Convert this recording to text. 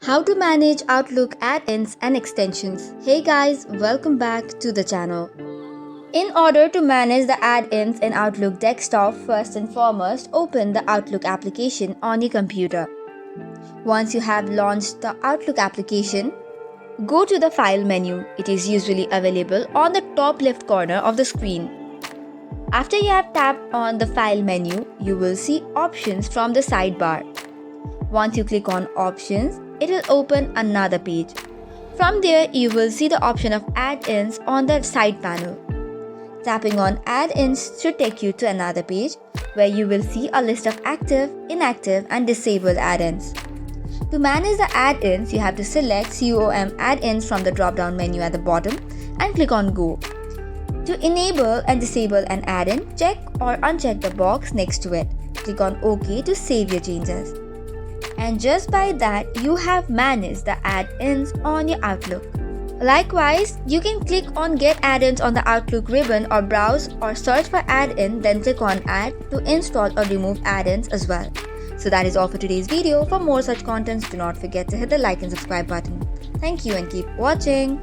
How to manage Outlook add-ins and extensions. Hey guys, welcome back to the channel. In order to manage the add-ins in Outlook desktop, first and foremost, open the Outlook application on your computer. Once you have launched the Outlook application, go to the File menu. It is usually available on the top left corner of the screen. After you have tapped on the File menu, you will see Options from the sidebar. Once you click on Options, it will open another page. From there, you will see the option of add-ins on the side panel. Tapping on add-ins should take you to another page where you will see a list of active, inactive and disabled add-ins. To manage the add-ins, you have to select COM add-ins from the drop-down menu at the bottom and click on Go. To enable and disable an add-in, check or uncheck the box next to it. Click on OK to save your changes. And just by that, you have managed the add-ins on your Outlook. Likewise, you can click on Get Add-ins on the Outlook ribbon or browse or search for add-in, then click on Add to install or remove add-ins as well. So that is all for today's video. For more such contents, do not forget to hit the like and subscribe button. Thank you and keep watching.